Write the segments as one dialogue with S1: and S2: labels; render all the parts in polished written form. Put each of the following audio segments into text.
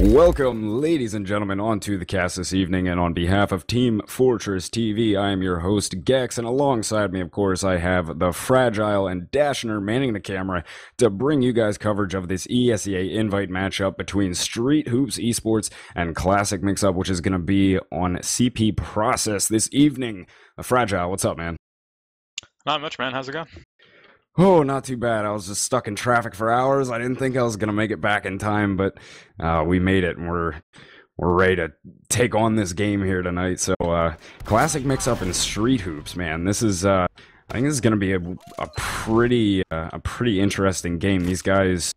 S1: Welcome, ladies and gentlemen, onto the cast this evening, and on behalf of Team Fortress TV, I am your host, Gex, and alongside me, of course, I have the Fragile and Dashner manning the camera to bring you guys coverage of this ESEA invite matchup between Street Hoops Esports and Classic Mixup, which is going to be on CP Process this evening. Fragile, what's up, man?
S2: Not much, man. How's it going?
S1: Oh, not too bad. I was just stuck in traffic for hours. I didn't think I was going to make it back in time, but we made it, and we're ready to take on this game here tonight. So, Classic Mix-Up and Street Hoops, man. This is, I think this is going to be a pretty interesting game. These guys,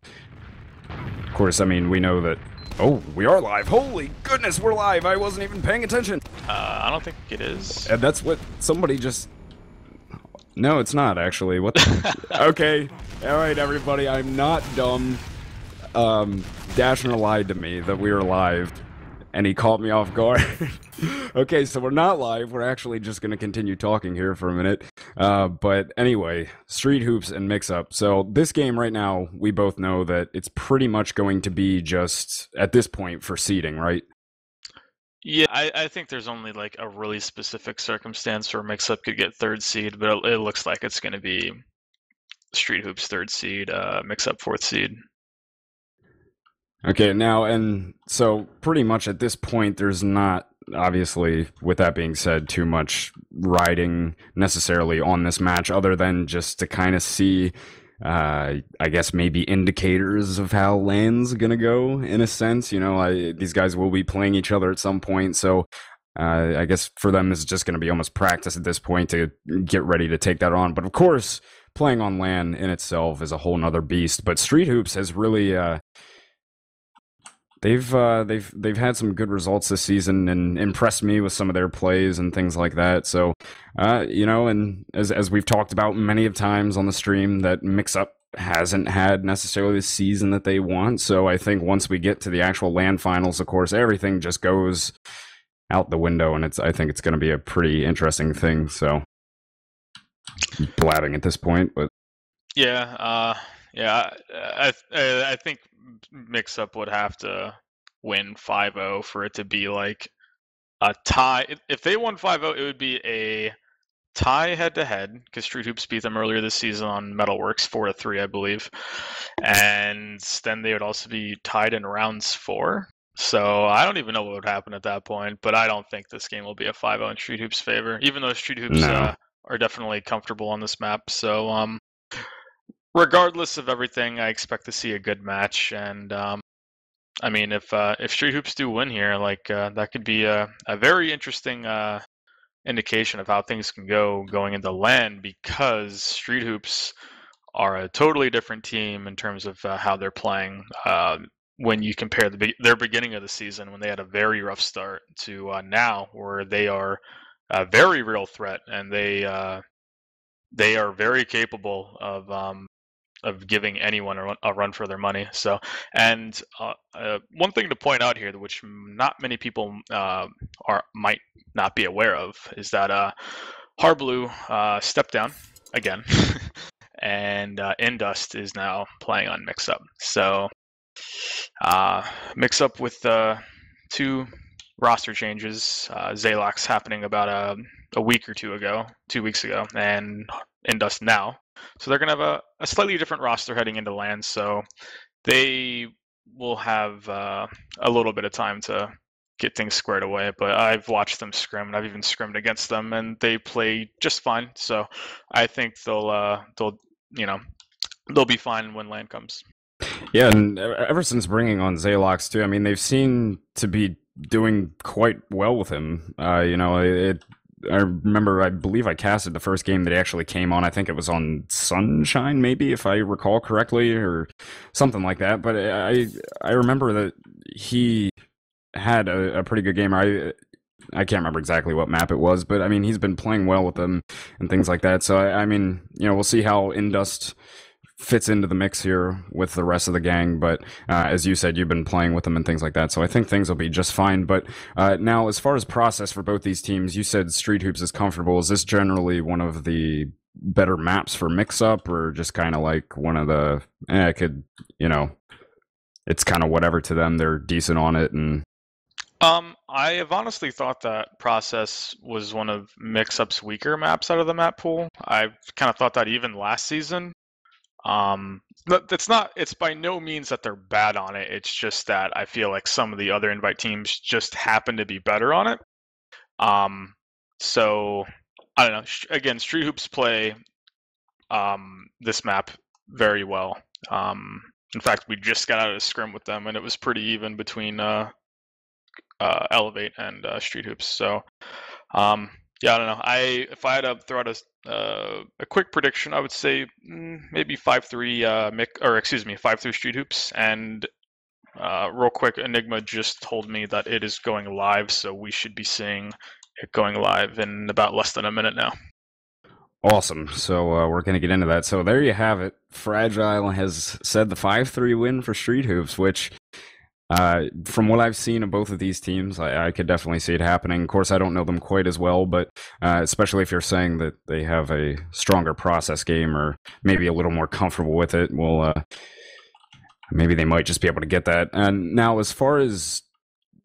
S1: of course, I mean, we know that... Oh, we are live. Holy goodness, we're live. I wasn't even paying attention.
S2: I don't think it is.
S1: And that's what somebody just... No, it's not, actually. What the... Okay. Alright, everybody. I'm not dumb. Dashner lied to me that we were live, and he caught me off guard. Okay, so we're not live. We're actually just going to continue talking here for a minute. But anyway, Street Hoops and Mix-Up. So this game right now, we both know that it's pretty much going to be just, at this point, for seeding, right?
S2: Yeah, I think there's only like a really specific circumstance where Mix-Up could get third seed, but it looks like it's going to be Street Hoops third seed, Mix-Up fourth seed.
S1: Okay, now, and so pretty much at this point, there's not, obviously, with that being said, too much riding necessarily on this match, other than just to kind of see, I guess, maybe indicators of how LAN's gonna go, in a sense. You know, these guys will be playing each other at some point, so I guess for them, this is just gonna be almost practice at this point to get ready to take that on. But of course, playing on LAN in itself is a whole nother beast. But Street Hoops has really... They've had some good results this season and impressed me with some of their plays and things like that. So, you know, and as we've talked about many of times on the stream, that Mix-Up hasn't had necessarily the season that they want. So I think once we get to the actual LAN finals, of course, everything just goes out the window, and I think it's going to be a pretty interesting thing. So, blabbing at this point, but
S2: yeah, I think Mix-Up would have to win 5-0 for it to be like a tie. If they won 5-0, it would be a tie head-to-head, because Street Hoops beat them earlier this season on Metalworks 4-3, I believe. And then they would also be tied in rounds 4. So I don't even know what would happen at that point, but I don't think this game will be a 5-0 in Street Hoops' favor, even though Street Hoops are definitely comfortable on this map. So, regardless of everything, I expect to see a good match, and I mean, if Street Hoops do win here, like that could be a very interesting indication of how things can go going into LAN, because Street Hoops are a totally different team in terms of how they're playing. When you compare their beginning of the season, when they had a very rough start, to now, where they are a very real threat, and they are very capable of giving anyone a run for their money. So, and one thing to point out here, which not many people might not be aware of, is that Harblue stepped down again, and Indust is now playing on Mix-Up. So, Mix-Up with 2 roster changes. Zaylox happening about a week or 2 weeks ago, and Indust now. So they're going to have a slightly different roster heading into LAN, so they will have a little bit of time to get things squared away. But I've watched them scrim, and I've even scrimmed against them, and they play just fine. So I think they'll be fine when LAN comes.
S1: Yeah, and ever since bringing on Zaylox too, I mean, they've seemed to be doing quite well with him. You know, I remember, I believe I casted the first game that he actually came on. I think it was on Sunshine, maybe, if I recall correctly, or something like that. But I remember that he had a pretty good game. I can't remember exactly what map it was, but I mean, he's been playing well with them and things like that. So I mean, you know, we'll see how Indust fits into the mix here with the rest of the gang, but as you said, you've been playing with them and things like that, so I think things will be just fine. But now, as far as process for both these teams, you said Street Hoops is comfortable. Is this generally one of the better maps for Mix-Up, or just kind of like one of the, could, you know, it's kind of whatever to them. They're decent on it, and
S2: I have honestly thought that process was one of Mixup's weaker maps out of the map pool. I kind of thought that even last season. But it's by no means that they're bad on it. It's just that I feel like some of the other invite teams just happen to be better on it. So I don't know. Again, Street Hoops play this map very well. In fact, we just got out of a scrim with them, and it was pretty even between Elevate and Street Hoops. So yeah, I don't know. If I had to throw out a quick prediction, I would say maybe 5-3 5-3 Street Hoops. And real quick, Enigma just told me that it is going live, so we should be seeing it going live in about less than a minute now.
S1: awesome. So we're going to get into that. So there you have it. Fragile has said the 5-3 win for Street Hoops, which from what I've seen of both of these teams, I could definitely see it happening. Of course, I don't know them quite as well, but especially if you're saying that they have a stronger process game or maybe a little more comfortable with it, well, maybe they might just be able to get that. And now, as far as,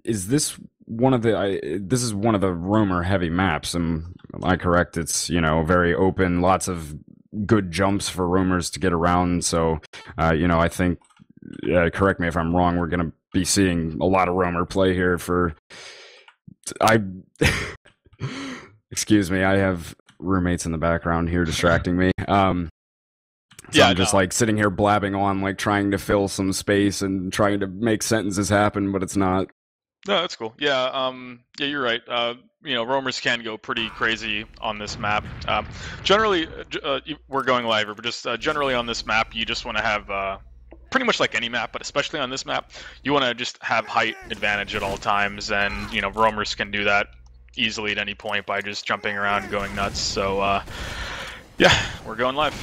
S1: is this one of the this is one of the roamer heavy maps? Am I correct? It's, you know, very open, lots of good jumps for roamers to get around. So you know, I think, correct me if I'm wrong, we're going to be seeing a lot of roamer play here for excuse me, I have roommates in the background here distracting me. So yeah, I'm just like sitting here blabbing on, like trying to fill some space and trying to make sentences happen, but it's not.
S2: No, that's cool. Yeah, yeah, you're right. You know, roamers can go pretty crazy on this map. Generally, we're going live, but just generally on this map, you just want to have pretty much like any map, but especially on this map, you want to just have height advantage at all times, and you know, roamers can do that easily at any point by just jumping around and going nuts. So yeah, we're going live.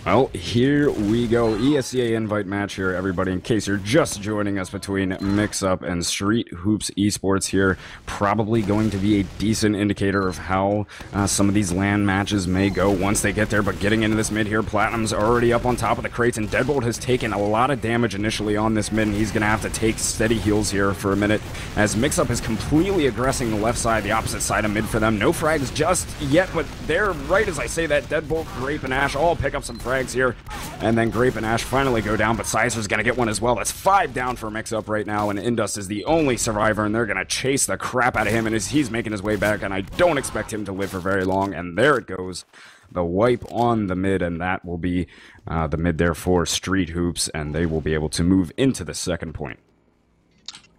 S1: Well, here we go. ESEA invite match here, everybody. In case you're just joining us, between Mixup and Street Hoops eSports here, probably going to be a decent indicator of how some of these LAN matches may go once they get there. But getting into this mid here, Platinum's already up on top of the crates, and Deadbolt has taken a lot of damage initially on this mid, and he's going to have to take steady heals here for a minute, as Mixup is completely aggressing the left side, the opposite side of mid for them. No frags just yet, but they're right as I say that. Deadbolt, Grape, and Ash all pick up some frags here, and then Grape and Ash finally go down, but Sizer's gonna get one as well. That's 5 down for Mixup right now, and Indust is the only survivor, and they're gonna chase the crap out of him, and as he's making his way back, and I don't expect him to live for very long. And there it goes, the wipe on the mid, and that will be the mid there for Street Hoops, and they will be able to move into the second point.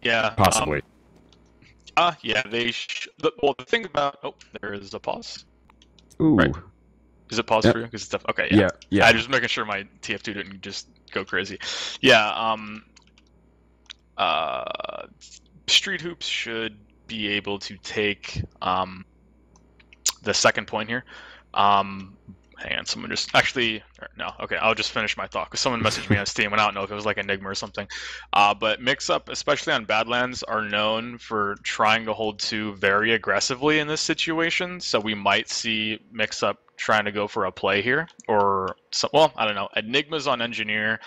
S2: Yeah,
S1: possibly.
S2: Yeah, well, the thing about, oh, there is a pause.
S1: Ooh.
S2: Right. Is it pause
S1: yep.
S2: for you? Because stuff. Okay. Yeah.
S1: Yeah.
S2: I just making sure my TF2 didn't just go crazy. Yeah. Street Hoops should be able to take the second point here. Hang on, someone just actually no. Okay, I'll just finish my thought because someone messaged me on Steam, and I don't know if it was like Enigma or something. But Mixup, especially on Badlands, are known for trying to hold 2 very aggressively in this situation. So we might see Mixup trying to go for a play here, or well, I don't know. Enigma's on Engineer,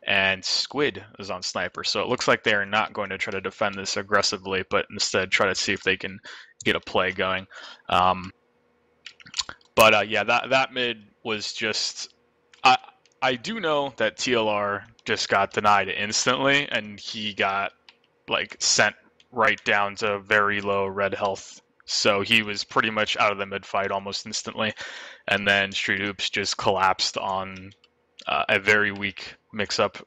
S2: and Squid is on Sniper. So it looks like they are not going to try to defend this aggressively, but instead try to see if they can get a play going. But yeah, that mid was just. I do know that TLR just got denied instantly, and he got like sent right down to very low red health. So he was pretty much out of the mid fight almost instantly, and then Street Hoops just collapsed on a very weak Mixup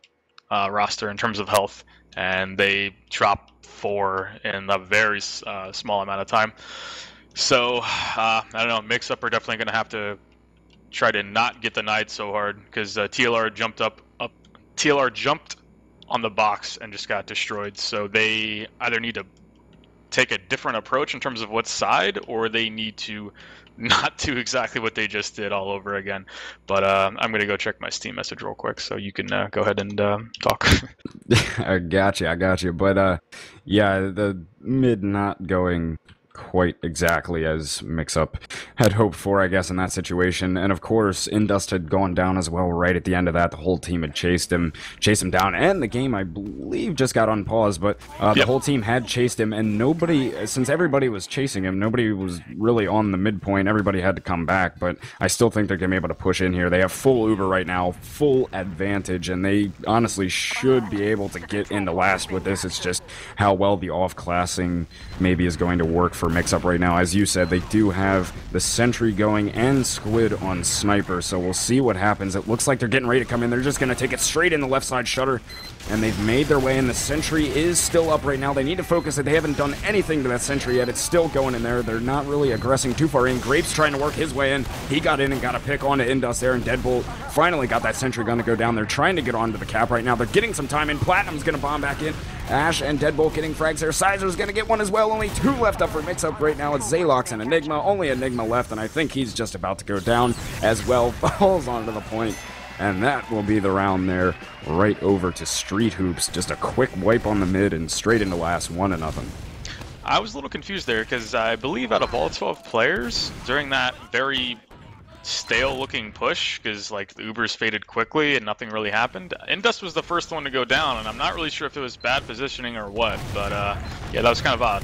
S2: roster in terms of health, and they dropped 4 in a very small amount of time. So I don't know. Mixup are definitely going to have to try to not get denied so hard, because TLR jumped up. TLR jumped on the box and just got destroyed. So they either need to take a different approach in terms of what side, or they need to not do exactly what they just did all over again. But I'm going to go check my Steam message real quick, so you can go ahead and talk.
S1: I got you. But yeah, the mid not going quite exactly as Mixup had hoped for, I guess, in that situation. And of course, Indust had gone down as well right at the end of that. The whole team had chased him down, and the game, I believe, just got on pause, but the whole team had chased him, and nobody, since everybody was chasing him, nobody was really on the midpoint. Everybody had to come back, but I still think they're going to be able to push in here. They have full Uber right now, full advantage, and they honestly should be able to get into last with this. It's just how well the off-classing maybe is going to work for Mixup right now. As you said, they do have the Sentry going and Squid on Sniper, so we'll see what happens. It looks like they're getting ready to come in. They're just going to take it straight in the left side shutter, and they've made their way in. The Sentry is still up right now. They need to focus it. They haven't done anything to that Sentry yet. It's still going in there. They're not really aggressing too far in. Grape's trying to work his way in. He got in and got a pick onto Indust there, and Deadbolt finally got that Sentry gun to go down. They're trying to get onto the cap right now. They're getting some time in. Platinum's going to bomb back in. Ash and Deadbolt getting frags there. Sizer's going to get one as well. Only 2 left up for Mixup right now. It's Zalox and Enigma. Only Enigma left, and I think he's just about to go down as well. Falls onto the point. And that will be the round there, right over to Street Hoops. Just a quick wipe on the mid and straight into last, 1-0.
S2: I was a little confused there because I believe out of all 12 players during that very stale-looking push, because like the Ubers faded quickly and nothing really happened, Indust was the first one to go down, and I'm not really sure if it was bad positioning or what, but yeah, that was kind of odd.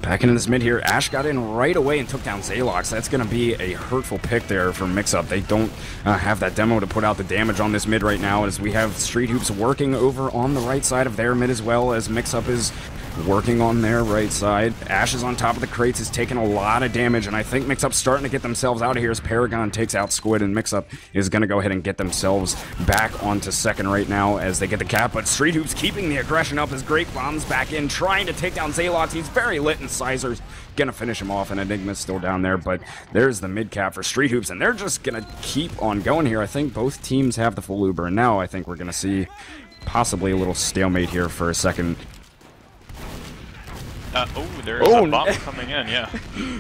S1: Back into this mid here, Ash got in right away and took down Zalox. That's going to be a hurtful pick there for Mixup. They don't have that demo to put out the damage on this mid right now, as we have Street Hoops working over on the right side of their mid as well, as Mixup is working on their right side. Ash is on top of the crates, is taking a lot of damage, and I think Mixup's starting to get themselves out of here as Paragon takes out Squid, and Mixup is going to go ahead and get themselves back onto second right now as they get the cap, but Street Hoops keeping the aggression up as Great bombs back in, trying to take down Zalox. He's very lit, and Sizer's going to finish him off, and Enigma's still down there, but there's the mid cap for Street Hoops, and they're just going to keep on going here. I think both teams have the full Uber, and now I think we're going to see possibly a little stalemate here for a second.
S2: There's a bomb coming in, yeah.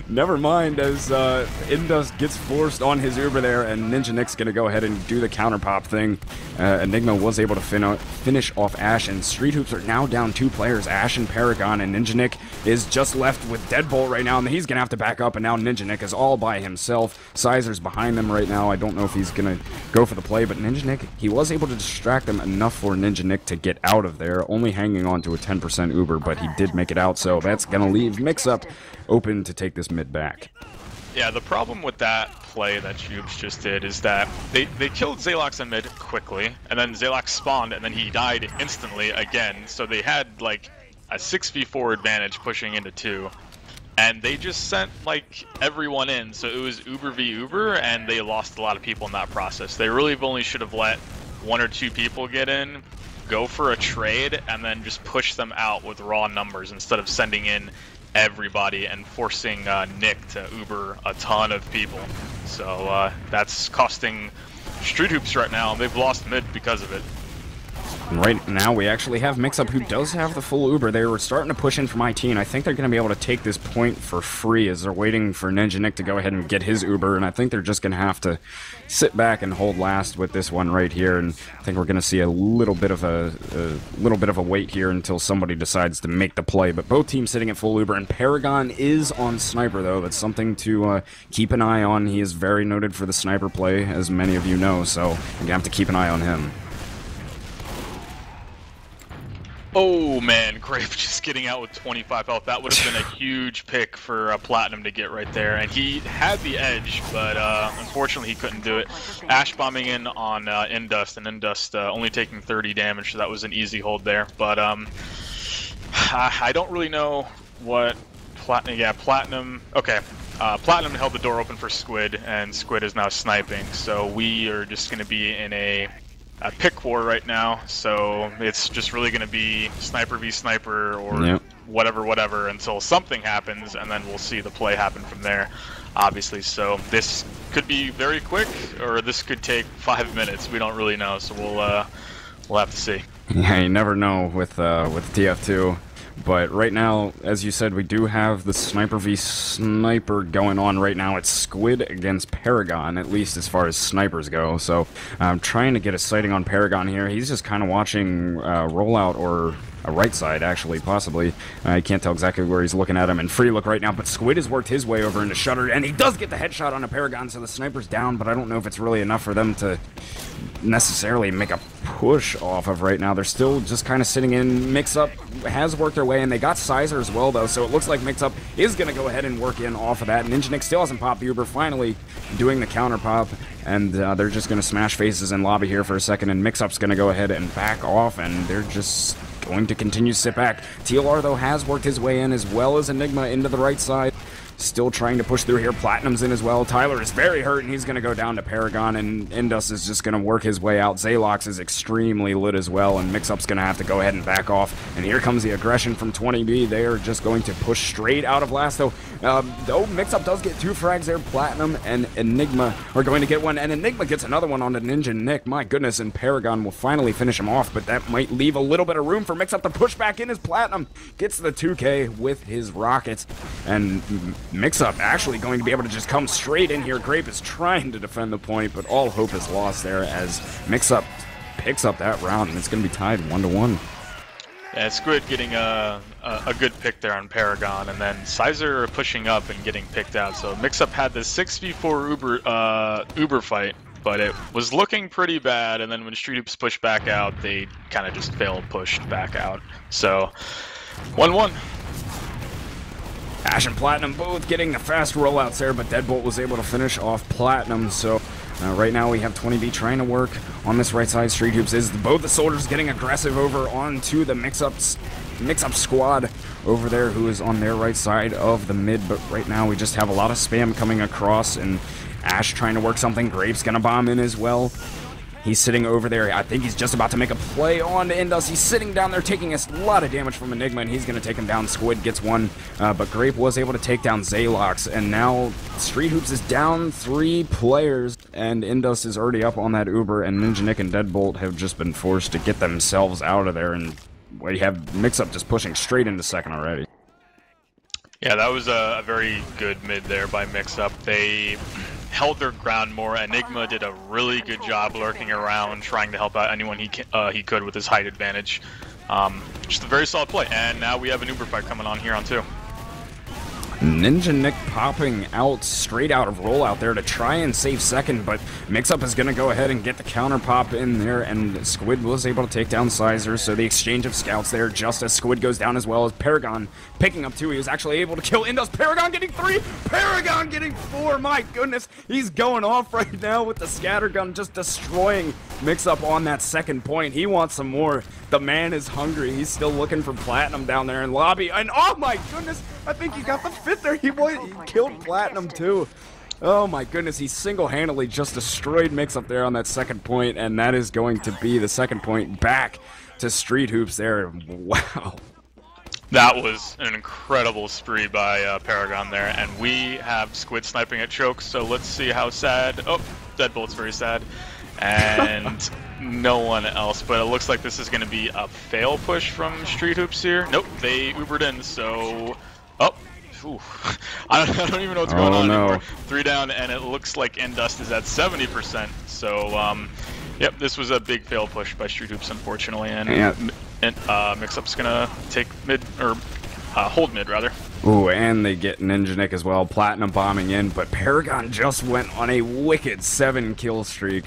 S1: Never mind, as Indust gets forced on his Uber there, and Ninja Nick's going to go ahead and do the counter pop thing. Enigma was able to finish off Ash, and Street Hoops are now down 2 players, Ash and Paragon, and Ninja Nick is just left with Deadbolt right now, and he's going to have to back up, and now Ninja Nick is all by himself. Sizer's behind them right now. I don't know if he's going to go for the play, but Ninja Nick, he was able to distract them enough for Ninja Nick to get out of there, only hanging on to a 10% Uber, but he did make it out, so that's going to leave Mixup open to take this mid back.
S2: Yeah, the problem with that play that Cubes just did is that they killed Zalox in mid quickly, and then Zalox spawned, and then he died instantly again, so they had like a 6v4 advantage pushing into 2. And they just sent like everyone in, so it was Uber v Uber, and they lost a lot of people in that process. They really only should have let 1 or 2 people get in, go for a trade, and then just push them out with raw numbers instead of sending in everybody and forcing Nick to Uber a ton of people. So that's costing Street Hoops right now. They've lost mid because of it.
S1: Right now, we actually have Mixup, who does have the full Uber. They were starting to push in from IT, and I think they're going to be able to take this point for free as they're waiting for Ninja Nick to go ahead and get his Uber, and I think they're just going to have to sit back and hold last with this one right here, and I think we're going to see a little bit of a wait here until somebody decides to make the play. But both teams sitting at full Uber, and Paragon is on Sniper, though. That's something to keep an eye on. He is very noted for the Sniper play, as many of you know, so you're going to have to keep an eye on him.
S2: Oh man, Grape just getting out with 25 health. That would have been a huge pick for Platinum to get right there. And he had the edge, but unfortunately he couldn't do it. Ash bombing in on Indust, and Indust only taking 30 damage, so that was an easy hold there. But I don't really know what Platinum... Yeah, Platinum... Okay. Platinum held the door open for Squid, and Squid is now sniping. So we are just going to be in a pick war right now, so it's just really going to be sniper v sniper or whatever until something happens, and then we'll see the play happen from there, obviously. So this could be very quick, or this could take 5 minutes. We don't really know, so we'll have to see.
S1: Yeah, you never know with TF2. But right now, as you said, we do have the Sniper v Sniper going on right now. It's Squid against Paragon, at least as far as snipers go. So I'm trying to get a sighting on Paragon here. He's just kind of watching rollout, or right side, actually, possibly. I can't tell exactly where he's looking at him in free look right now, but Squid has worked his way over into Shutter, and he does get the headshot on a Paragon, so the sniper's down, but I don't know if it's really enough for them to necessarily make a push off of right now. They're still just kind of sitting in. Mixup has worked their way, and they got Sizer as well, though, so it looks like Mixup is going to go ahead and work in off of that. Ninja Nick still hasn't popped Uber, finally doing the counter pop, and they're just going to smash faces in lobby here for a second, and Mixup's going to go ahead and back off, and they're just going to continue to sit back. TLR, though, has worked his way in, as well as Enigma into the right side. Still trying to push through here. Platinum's in as well. Tyler is very hurt, and he's going to go down to Paragon, and Indus is just going to work his way out. Zalox is extremely lit as well, and Mixup's going to have to go ahead and back off. And here comes the aggression from 20B. They are just going to push straight out of last, though. Though Mixup does get 2 frags there. Platinum and Enigma are going to get one, and Enigma gets another one onto Ninja Nick. My goodness, and Paragon will finally finish him off, but that might leave a little bit of room for Mixup to push back in as Platinum gets the 2K with his rockets. And Mixup actually going to be able to just come straight in here. Grape is trying to defend the point, but all hope is lost there as Mixup picks up that round, and it's going to be tied 1-1.
S2: Yeah, Squid getting a good pick there on Paragon, and then Sizer pushing up and getting picked out. So Mixup had this 6v4 Uber fight, but it was looking pretty bad, and then when Street Hoops pushed back out, they kind of just failed pushed back out. So 1-1.
S1: Ash and Platinum both getting the fast rollouts there, but Deadbolt was able to finish off Platinum. So right now we have 20B trying to work on this right side. Street Hoops is both the soldiers getting aggressive over onto the Mix-Up squad over there, who is on their right side of the mid. But right now we just have a lot of spam coming across, and Ash trying to work something. Grape's gonna bomb in as well. He's sitting over there. I think he's just about to make a play on Indus. He's sitting down there taking a lot of damage from Enigma, and he's going to take him down. Squid gets one, but Grape was able to take down Zalox, and now Street Hoops is down 3 players, and Indus is already up on that Uber, and Ninja Nick and Deadbolt have just been forced to get themselves out of there, and we have Mixup just pushing straight into second already.
S2: Yeah, that was a very good mid there by Mixup. They held their ground more. Enigma did a really good job lurking around, trying to help out anyone he could with his height advantage. Just a very solid play, and now we have an Uber fight coming on here on 2.
S1: Ninja Nick popping out straight out of rollout there to try and save second, but Mixup is going to go ahead and get the counter pop in there, and Squid was able to take down Sizer, so the exchange of scouts there just as Squid goes down, as well as Paragon picking up 2. He was actually able to kill Indus. Paragon getting 3, Paragon getting 4. My goodness, he's going off right now with the scattergun, just destroying Mixup on that second point. He wants some more. The man is hungry. He's still looking for Platinum down there in lobby, and oh my goodness, I think he got the 5th there. He killed Platinum too. Oh my goodness, he single-handedly just destroyed Mixup there on that second point, and that is going to be the second point back to Street Hoops there. Wow.
S2: That was an incredible spree by Paragon there, and we have Squid sniping at choke, so let's see how sad. Oh, Deadbolt's very sad. And no one else, but it looks like this is going to be a fail push from Street Hoops here. Nope, they Ubered in, so... Oh, ooh. I don't even know what's going on anymore. 3 down, and it looks like Indust is at 70%, so, yep, this was a big fail push by Street Hoops, unfortunately, and Mixup's going to take mid, or hold mid, rather.
S1: Ooh, and they get Ninja Nick as well. Platinum bombing in, but Paragon just went on a wicked 7-kill streak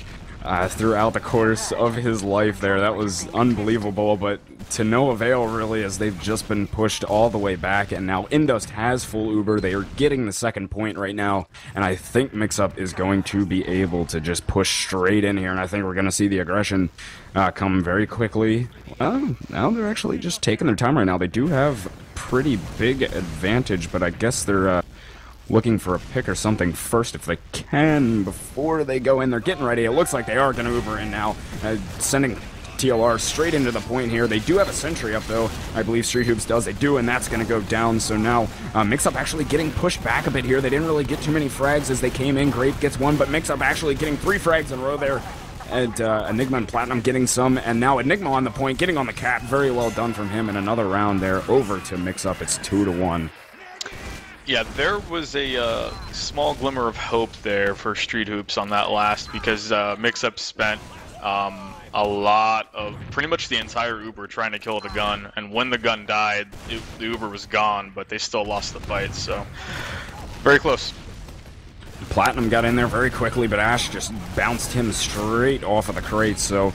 S1: throughout the course of his life there. That was unbelievable, but to no avail, really, as they've just been pushed all the way back, and now Indust has full Uber. They are getting the second point right now, and I think Mixup is going to be able to just push straight in here, and I think we're going to see the aggression come very quickly. Now they're actually just taking their time right now. They do have pretty big advantage, but I guess they're looking for a pick or something first if they can before they go in. They're getting ready. It looks like they are going to Uber in now, sending TLR straight into the point here. They do have a sentry up, though. I believe Street Hoops does. They do, and that's going to go down. So now Mixup actually getting pushed back a bit here. They didn't really get too many frags as they came in. Grape gets 1, but Mixup actually getting 3 frags in a row there. And Enigma and Platinum getting some, and now Enigma on the point, getting on the cap. Very well done from him, and another round there over to Mixup. It's 2-1.
S2: Yeah, there was a small glimmer of hope there for Street Hoops on that last, because Mixup spent a lot of pretty much the entire Uber trying to kill the gun, and when the gun died, the Uber was gone, but they still lost the fight, so very close.
S1: Platinum got in there very quickly, but Ash just bounced him straight off of the crate, so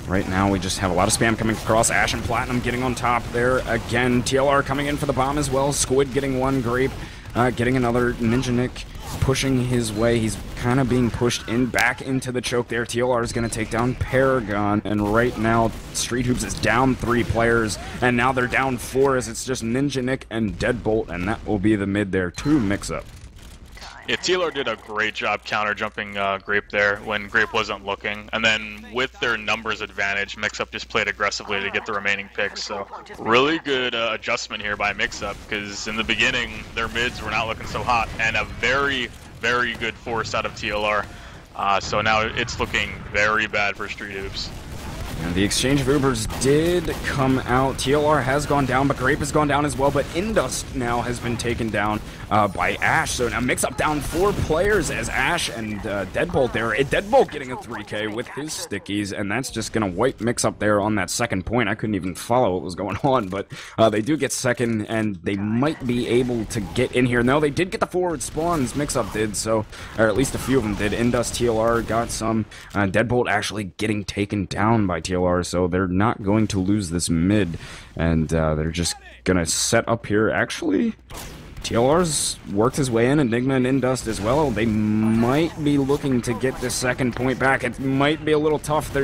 S1: right now we just have a lot of spam coming across. Ash and Platinum getting on top there again. TLR coming in for the bomb as well. Squid getting one, Grape getting another. Ninja Nick pushing his way. He's kind of being pushed in back into the choke there. TLR is going to take down Paragon, and right now Street Hoops is down 3 players, and now they're down 4 as it's just Ninja Nick and Deadbolt, and that will be the mid there to Mixup.
S2: Yeah, TLR did a great job counter jumping Grape there when Grape wasn't looking, and then with their numbers advantage, Mixup just played aggressively to get the remaining picks. So really good adjustment here by Mixup, because in the beginning their mids were not looking so hot, and a very, very good force out of TLR. So now it's looking very bad for Street Hoops.
S1: And the exchange of Ubers did come out. TLR has gone down, but Grape has gone down as well. But Indust now has been taken down by Ash. So now Mixup down 4 players as Ash and Deadbolt there. Deadbolt getting a 3K with his stickies, and that's just going to wipe Mixup there on that second point. I couldn't even follow what was going on, but they do get second, and they might be able to get in here. No, they did get the forward spawns. Mixup did, so, or at least a few of them did. Indust, TLR got some. Deadbolt actually getting taken down by TLR, so they're not going to lose this mid, and they're just gonna set up here. Actually, TLR's worked his way in, Enigma and Indust as well. They might be looking to get this second point back. It might be a little tough.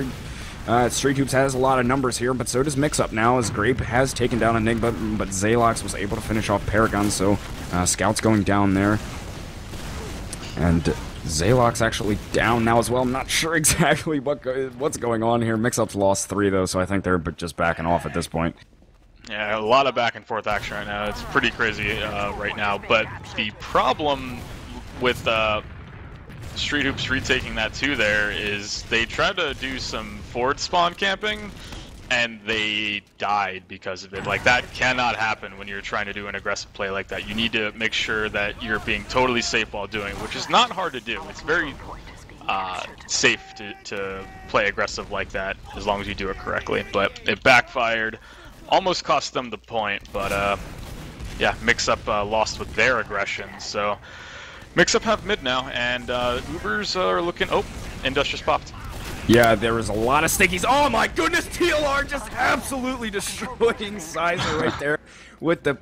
S1: Street Hoops has a lot of numbers here, but so does Mixup now, as Grape has taken down Enigma, but Zalox was able to finish off Paragon, so Scout's going down there. And Zalox actually down now as well. I'm not sure exactly what's going on here. Mixup's lost 3 though, so I think they're just backing off at this point.
S2: Yeah, a lot of back and forth action right now. It's pretty crazy right now. But the problem with Street Hoops retaking that 2 there is they tried to do some forward spawn camping, and they died because of it. Like, that cannot happen when you're trying to do an aggressive play like that. You need to make sure that you're being totally safe while doing it, which is not hard to do. It's very safe to play aggressive like that as long as you do it correctly. But it backfired, almost cost them the point, but yeah, Mixup lost with their aggression. So Mixup have mid now, and Ubers are looking... Oh, Indus just popped.
S1: Yeah, there was a lot of stickies. Oh my goodness, TLR just absolutely destroying Sizer right there with the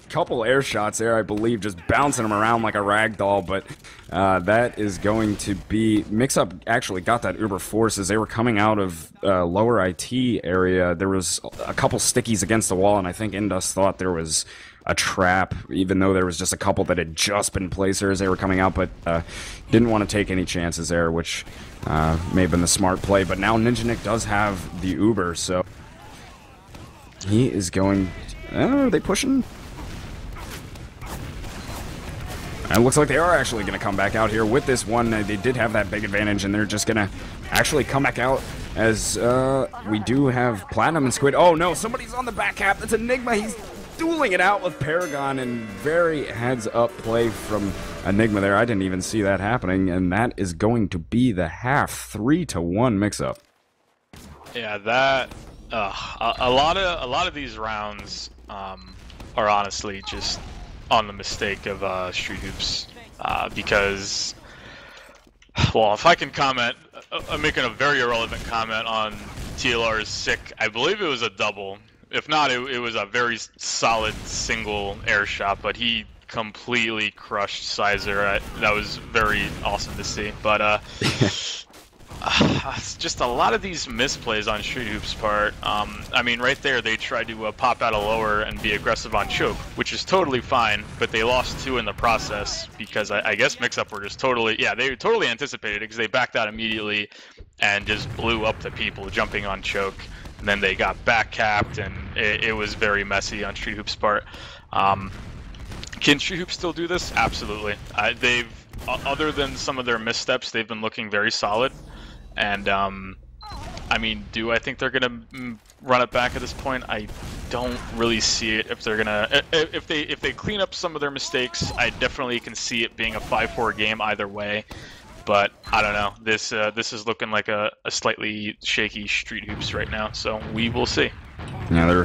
S1: couple air shots there, I believe, just bouncing him around like a rag doll. But that is going to be... Mixup actually got that Uber force as they were coming out of lower IT area. There was a couple stickies against the wall, and I think Indus thought there was a trap, even though there was just a couple that had just been placed there as they were coming out, but didn't want to take any chances there, which may have been the smart play. But now Ninja Nick does have the Uber, so he is going... are they pushing? It looks like they are actually going to come back out here with this one. They did have that big advantage, and they're just going to actually come back out as we do have Platinum and Squid. Oh no, somebody's on the back cap. That's Enigma. He's dueling it out with Paragon, and very heads-up play from Enigma there. I didn't even see that happening, and that is going to be the half 3-1 Mixup.
S2: Yeah, that a lot of these rounds are honestly just on the mistake of Street Hoops, because, well, if I can comment, I'm making a very irrelevant comment on TLR's sick. I believe it was a double. If not, it was a very solid single air shot, but he completely crushed Sizer. That was very awesome to see. But just a lot of these misplays on Street Hoops' part. I mean, right there, they tried to pop out a lower and be aggressive on choke, which is totally fine, but they lost 2 in the process because I guess Mixup were just totally, yeah, they totally anticipated it because they backed out immediately and just blew up the people jumping on choke. And then they got back capped, and it was very messy on Street Hoops' part. Can Street Hoops still do this? Absolutely. They've, other than some of their missteps, they've been looking very solid. And I mean, do I think they're gonna run it back at this point? I don't really see it. If they're gonna, if they clean up some of their mistakes, I definitely can see it being a 5-4 game either way. But I don't know. This is looking like a slightly shaky Street Hoops right now, so we will see.
S1: Yeah, they're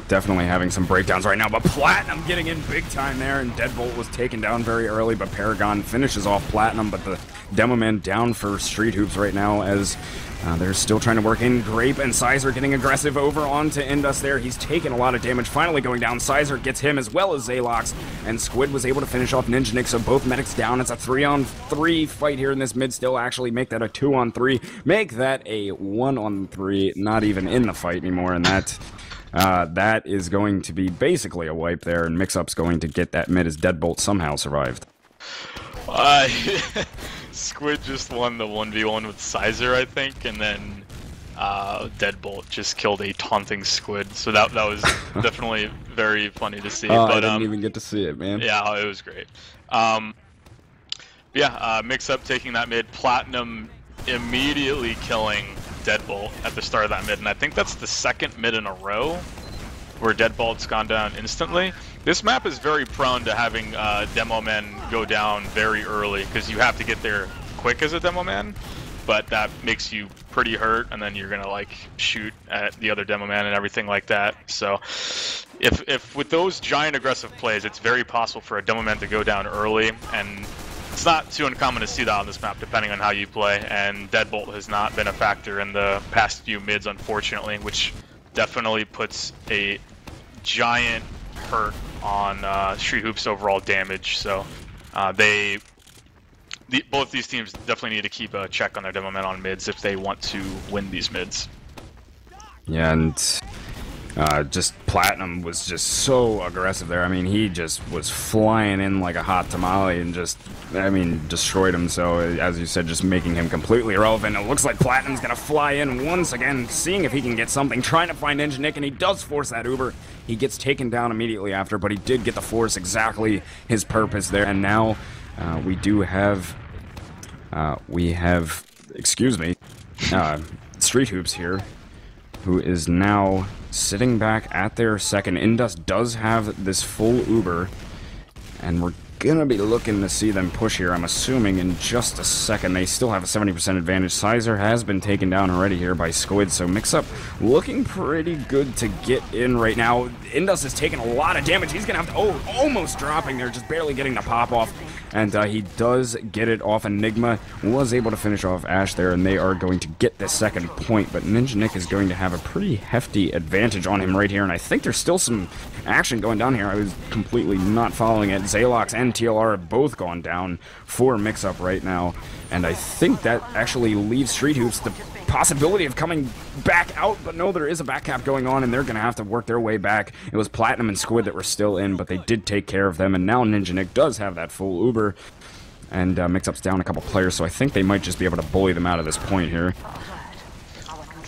S1: definitely having some breakdowns right now, but Platinum getting in big time there, and Deadbolt was taken down very early, but Paragon finishes off Platinum, but the Demo Man down for Street Hoops right now as they're still trying to work in. Grape and Sizer getting aggressive over onto Indus there. He's taken a lot of damage, finally going down. Sizer gets him as well as Zalox, and Squid was able to finish off Ninja Nick, so both medics down. It's a 3-on-3 fight here in this mid still, actually make that a 2-on-3, make that a 1-on-3, not even in the fight anymore, and that is going to be basically a wipe there, and Mixup's going to get that mid as Deadbolt somehow survived.
S2: Squid just won the 1v1 with Sizer, I think, and then Deadbolt just killed a taunting Squid. So that was definitely very funny to see.
S1: Oh,
S2: but,
S1: I didn't even get to see it, man.
S2: Yeah, it was great. Mixup taking that mid, Platinum immediately killing Deadbolt at the start of that mid, and I think that's the second mid in a row where Deadbolt's gone down instantly. This map is very prone to having Demo Men go down very early, because you have to get there quick as a Demo Man, but that makes you pretty hurt, and then you're gonna like shoot at the other Demo Man and everything like that. So if with those giant aggressive plays, it's very possible for a Demo Man to go down early, and it's not too uncommon to see that on this map, depending on how you play, and Deadbolt has not been a factor in the past few mids, unfortunately, which definitely puts a giant hurt on Street Hoops' overall damage. So both these teams definitely need to keep a check on their Demo Men on mids if they want to win these mids. Yeah,
S1: and just Platinum was just so aggressive there. I mean, he just was flying in like a hot tamale and just, I mean, destroyed him. So, as you said, just making him completely irrelevant. It looks like Platinum's gonna fly in once again, seeing if he can get something, trying to find Ninja Nick, and he does force that Uber. He gets taken down immediately after, but he did get the force exactly his purpose there. And now we have, excuse me, Street Hoops here, who is now sitting back at their second. Indus does have this full Uber, and we're gonna be looking to see them push here, I'm assuming, in just a second. They still have a 70% advantage. Sizer has been taken down already here by Squid, so Mixup looking pretty good to get in right now. Indus is taking a lot of damage. He's gonna have to, almost dropping there, just barely getting the pop off. And he does get it off. Enigma was able to finish off Ash there, and they are going to get the second point. But Ninja Nick is going to have a pretty hefty advantage on him right here, and I think there's still some action going down here. I was completely not following it. Zalox and TLR have both gone down for Mixup right now, and I think that actually leaves Street Hoops the possibility of coming back out, but no, there is a back cap going on, and they're going to have to work their way back. It was Platinum and Squid that were still in, but they did take care of them, and now Ninja Nick does have that full Uber, and Mixup's down a couple players, so I think they might just be able to bully them out of this point here.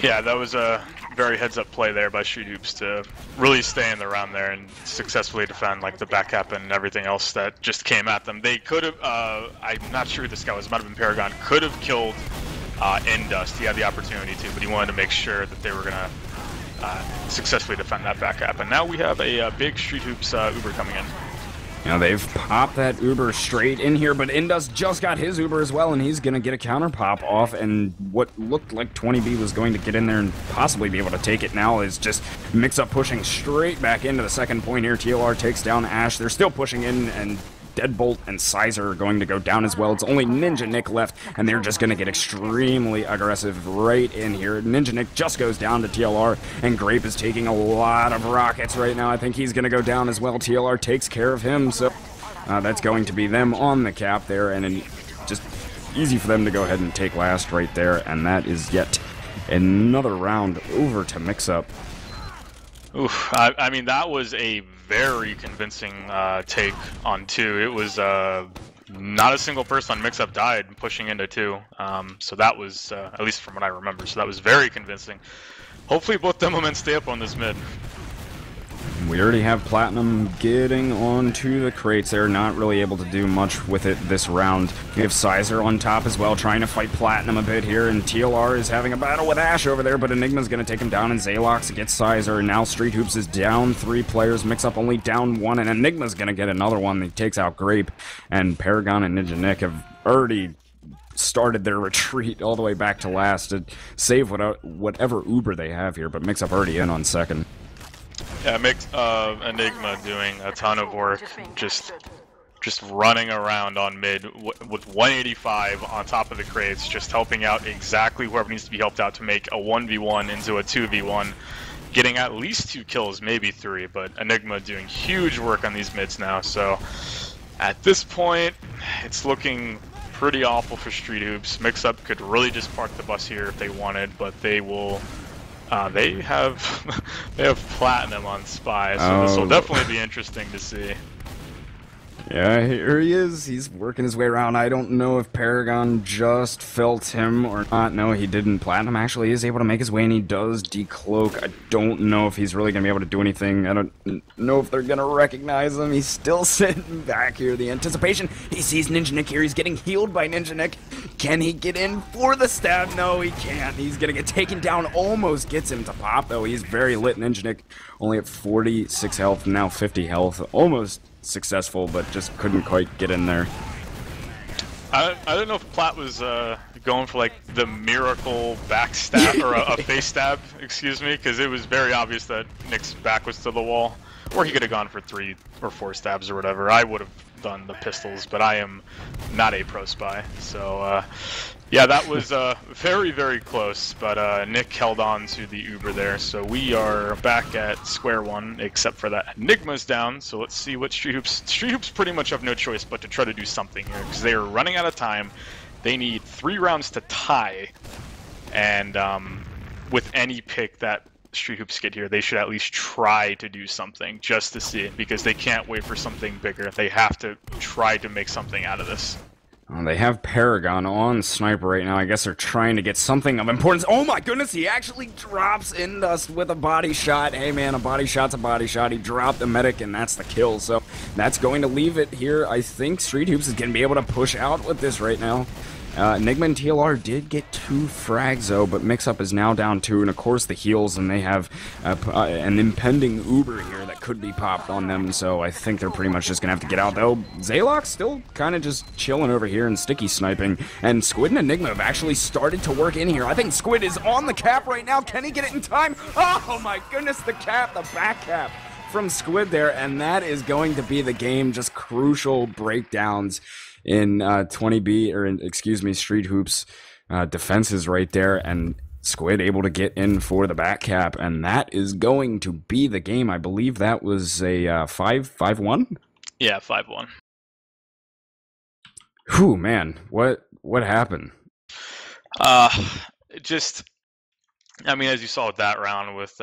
S2: Yeah, that was a very heads-up play there by Street Hoops to really stay in the round there and successfully defend like the back cap and everything else that just came at them. They could have, I'm not sure who this guy was, it might have been Paragon, could have killed Indust. He had the opportunity to, but he wanted to make sure that they were going to successfully defend that back cap. And now we have a big Street Hoops Uber coming in.
S1: Now they've popped that Uber straight in here, but Indus just got his Uber as well, and he's going to get a counter pop off, and what looked like 20B was going to get in there and possibly be able to take it now is just Mixup pushing straight back into the second point here. TLR takes down Ash. They're still pushing in, and Deadbolt and Sizer are going to go down as well. It's only Ninja Nick left, and they're just going to get extremely aggressive right in here. Ninja Nick just goes down to TLR, and Grape is taking a lot of rockets right now. I think he's going to go down as well. TLR takes care of him, so that's going to be them on the cap there, and just easy for them to go ahead and take last right there, and that is yet another round over to Mixup.
S2: Oof, I mean, that was a very convincing take on 2. It was not a single person on Mixup died pushing into 2. So that was, at least from what I remember, so that was very convincing. Hopefully both Demo Men stay up on this mid.
S1: We already have Platinum getting onto the crates. They're not really able to do much with it this round. We have Sizer on top as well, trying to fight Platinum a bit here, and TLR is having a battle with Ash over there, but Enigma's going to take him down, and Zalox gets Sizer, and now Street Hoops is down 3 players, Mixup only down 1, and Enigma's going to get another one. He takes out Grape, and Paragon and Ninja Nick have already started their retreat all the way back to last to save whatever Uber they have here, but Mixup already in on second.
S2: Yeah, Enigma doing a ton of work, just running around on mid with 185 on top of the crates, just helping out exactly whoever needs to be helped out to make a 1v1 into a 2v1, getting at least 2 kills, maybe 3, but Enigma doing huge work on these mids now, so at this point, it's looking pretty awful for Street Hoops. Mixup could really just park the bus here if they wanted, but they will. They have platinum on Spy, so this will definitely be interesting to see.
S1: Yeah, here he is. He's working his way around. I don't know if Paragon just felt him or not. No, he didn't. Platinum actually is able to make his way, and he does decloak. I don't know if he's really going to be able to do anything. I don't know if they're going to recognize him. He's still sitting back here. The anticipation. He sees Ninja Nick here. He's getting healed by Ninja Nick. Can he get in for the stab? No, he can't. He's going to get taken down. Almost gets him to pop, though. He's very lit. Ninja Nick only at 46 health, now 50 health. Almost successful, but just couldn't quite get in there.
S2: I don't know if Platt was going for like the miracle backstab or a face stab, excuse me, because it was very obvious that Nick's back was to the wall, or he could have gone for 3 or 4 stabs or whatever. I would have done the pistols, but I am not a pro spy, so yeah, that was very, very close, but Nick held on to the Uber there, so we are back at square one, except for that Enigma's down, so let's see what Street Hoops pretty much have no choice but to try to do something here, because they are running out of time. They need 3 rounds to tie, and with any pick that Street Hoops get here, they should at least try to do something, just to see it, because they can't wait for something bigger. They have to try to make something out of this.
S1: They have Paragon on Sniper right now. I guess they're trying to get something of importance. Oh my goodness, he actually drops Indust with a body shot. Hey man, a body shot's a body shot. He dropped the medic and that's the kill. So that's going to leave it here. I think Street Hoops is going to be able to push out with this right now. Enigma and TLR did get 2 frags though, but Mixup is now down 2, and of course the heals, and they have an impending Uber here that could be popped on them, so I think they're pretty much just gonna have to get out though. Zaylox still kind of just chilling over here and sticky sniping, and Squid and Enigma have actually started to work in here. I think Squid is on the cap right now. Can he get it in time? Oh my goodness, the cap, the back cap from Squid there, and that is going to be the game. Just crucial breakdowns in 20B, or excuse me, Street Hoops defenses right there, and Squid able to get in for the back cap, and that is going to be the game. I believe that was a 5-1?
S2: Yeah, 5-1.
S1: Whew, man, what happened?
S2: Just, I mean, as you saw with that round with,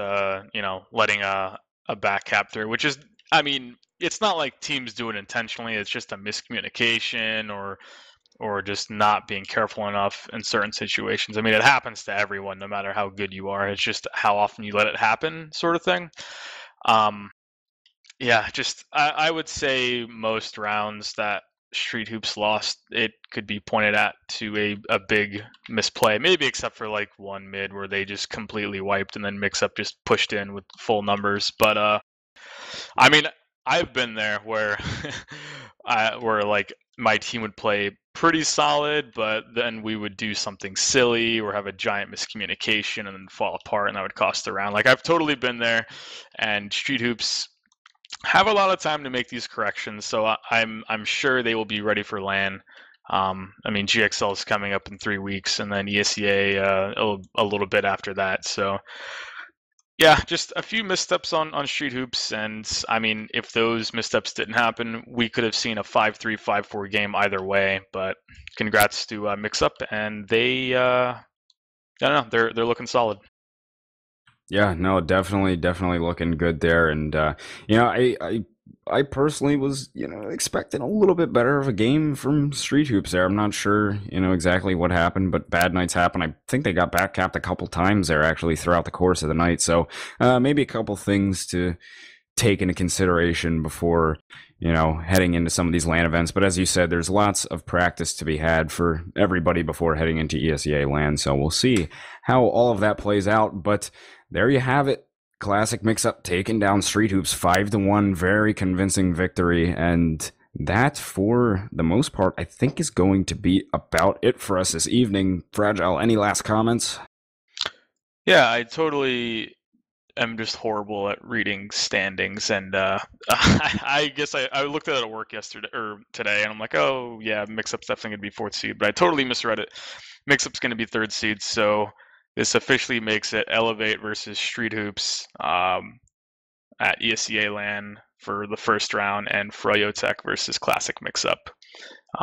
S2: you know, letting a back cap through, which is, I mean, it's not like teams do it intentionally. It's just a miscommunication or just not being careful enough in certain situations. I mean, it happens to everyone, no matter how good you are. It's just how often you let it happen, sort of thing. Yeah, just I would say most rounds that Street Hoops lost, it could be pointed at to a big misplay, maybe except for like one mid where they just completely wiped and then Mixup just pushed in with full numbers. But I mean, I've been there where where like my team would play pretty solid, but then we would do something silly or have a giant miscommunication and then fall apart, and that would cost the round. Like, I've totally been there, and Street Hoops have a lot of time to make these corrections, so I'm sure they will be ready for LAN. I mean, GXL is coming up in 3 weeks, and then ESEA a little bit after that, so yeah, just a few missteps on Street Hoops, and I mean, if those missteps didn't happen, we could have seen a 5-3, 5-4 game either way. But congrats to Mixup, and they, I don't know, they're looking solid.
S1: Yeah, no, definitely looking good there, and you know, I personally was, you know, expecting a little bit better of a game from Street Hoops there. I'm not sure, you know, exactly what happened, but bad nights happen. I think they got back capped a couple times there actually throughout the course of the night. So maybe a couple things to take into consideration before, you know, heading into some of these LAN events. But as you said, there's lots of practice to be had for everybody before heading into ESEA LAN. So we'll see how all of that plays out. But there you have it. Classic Mixup taking down Street Hoops 5-1, very convincing victory, and that, for the most part, I think is going to be about it for us this evening. Fragile, any last comments?
S2: Yeah, I totally am just horrible at reading standings, and I guess I looked at it at work yesterday or today, and I'm like, oh yeah, Mixup's definitely gonna be fourth seed, but I totally misread it. Mixup's gonna be third seed, so this officially makes it Elevate versus Street Hoops at ESEA LAN for the first round, and Froyotech versus Classic Mixup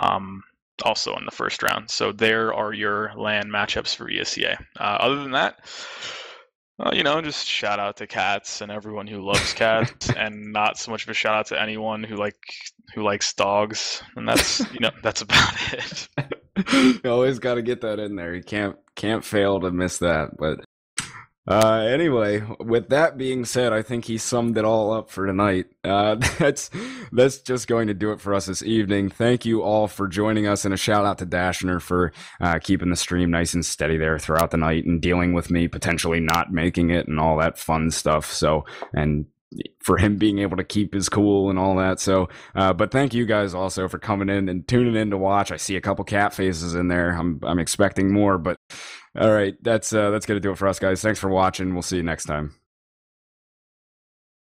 S2: um, also in the first round. So there are your LAN matchups for ESEA. Other than that, just shout out to cats and everyone who loves cats, and not so much of a shout out to anyone who likes dogs. And that's that's about it.
S1: You always got to get that in there. You can't fail to miss that. But anyway, with that being said, I think he summed it all up for tonight. That's just going to do it for us this evening. Thank you all for joining us, and a shout out to Dashner for keeping the stream nice and steady there throughout the night and dealing with me potentially not making it and all that fun stuff. So, and for him being able to keep his cool and all that. So, but thank you guys also for coming in and tuning in to watch. I see a couple cat faces in there. I'm expecting more, but all right, that's gonna do it for us, guys. Thanks for watching. We'll see you next time.